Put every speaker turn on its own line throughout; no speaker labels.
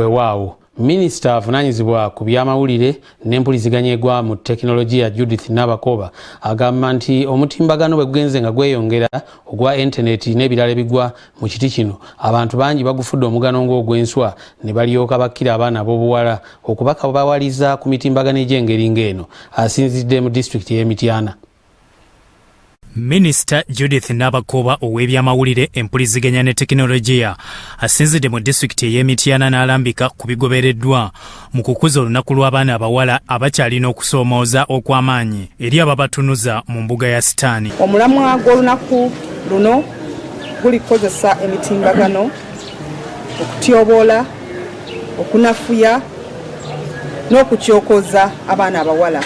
wewaawo. Minisita avunanyizibwa ku byamawulire n'empuliziganya egwa mu tekinologiya Judith Nabakooba agamba nti omutimbagano bwe gugenze nga gweyongera ogwa intaneti n'ebirala ebigwa mu kiti kino, abantu bangi bagufudde omugano ng'ogw'enswa ne balyoka bakkira abaana ab'obuwala okubakabawaliza ku mitimbagano egy'engeri ng'eno. Asinzidde mu disitulikiti y'e Mityana.
Minisita Judith Nabakooba ow'ebyamawulire empuliziganya ne tekinologiya asinzidde mu disitulikiti ey'e Mityana n'alambika ku bigobereddwa mu kukuza olunaku lw'abaana abawala abakyalina okusoomooza okw'amaanyi eri ababatunuza mu mbuga ya sitaani.
Omulamwa gw'olunaku luno guli kukozesa emitimbagano okutyoboola, okunafuya n'okukyokoza abaana abawala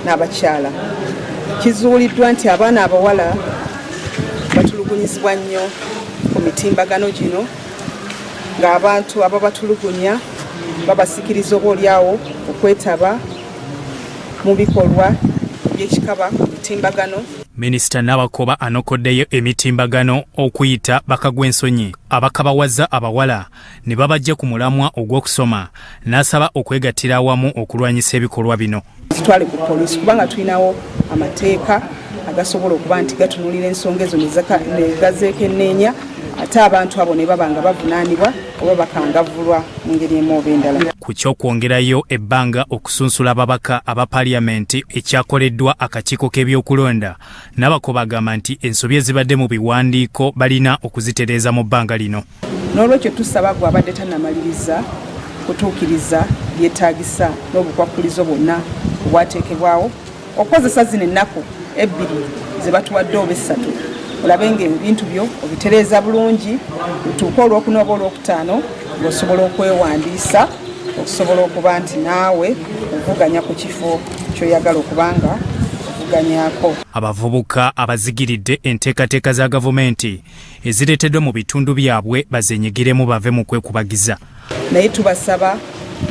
n'abakyala. Kizuuliddwa nti abaana abawala batulugunyizibwa nnyo ku mitimbagano gino, ng'abantu ababatulugunya babasikiriza oboolyawo okwetaba mu bikolwa by'ekikaba ku mitimbagano.
Minisita Nabakooba anokoddeyo emitimbagano okuyita bakagw'ensonyi abakabawaza abawala ne babajja ku mulamwa ogw'okusoma, n'asaba okwegattira awamu okulwanyisa ebikolwa bino.
Kitwale ku poliisi kubanga tulinawo amateeka agasobola okuba nti gatunulira ensonga ezo ne gazeekenneenya, ate abantu abo ne baba nga bavunaanibwa oba bakangavvulwa mu ngeri emu oba endala.
Ku ky'okwongerayo ebbanga okusunsula ababaka aba paaliyamenti ekyakoleddwa akakiiko k'ebyokulonda, Nabakooba agamba nti ensobi ezibadde mu biwandiiko balina okuzitereeza mu bbanga lino.
N'olwekyo tusaba gwe abadde tannamaliriza kutuukiriza byetaagisa n'obukwakkulizo bwonna obwateekebwawo okukozesa zino ennaku ebbiri ze batuwadde oba essatu, olabe ng'ebintu byo obitereeza bulungi, otuuke olwokuna oba olwokutaano ng'osobola okwewandiisa okusobola okuba nti naawe ovuganya ku kifo ky'oyagala okubanga ovuganyaako.
Abavubuka abazigiridde enteekateeka za gavumenti ezireeteddwa mu bitundu byabwe bazeenyigiremu bave mu kwekubagiza.
Naye tubasaba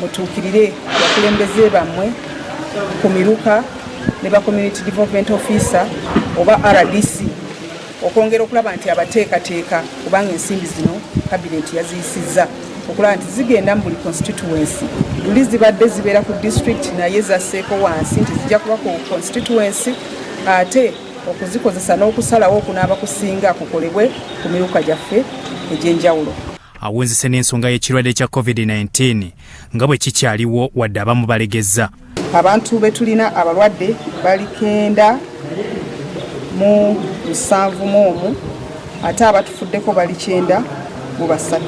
mutuukirire abakulembeze bammwe ku miruka ne ba community development officer oba RDC okwongera okulaba nti abateekateeka kubanga ensimbi zino kabineti yaziyisizza okulaba nti zigenda mu buli constituency. Luli zibadde zibeera ku district naye zasseeko wansi nti zijja kuba ku constituency, ate okuzikozesa n'okusalawo okunaaba kusinga kukolebwe ku miruka gyaffe egy'enjawulo.
Awunzise n'ensonga y'ekirwadde kya COVID-19 nga bwe kikyaliwo wadde abamu balegezza.
Abantu be tulina abalwadde bali 9 mu 7 ate abatufuddeko bali 9 mu 3.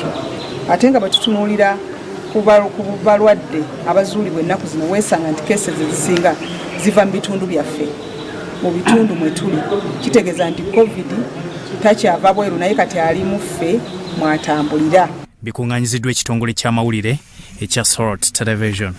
Ate nga batutunuulira ku balwadde abazuulibwa ennaku zino weesanga nti keesi ezisinga ziva mu bitundu byaffe. Mu bitundu mwe tuli kitegeeza nti COVID takyava bweru naye kati ali mu ffe mwatambulira.
Bikuŋŋaanyiziddwa ekitongole ky'amawulire ekya Salt Television.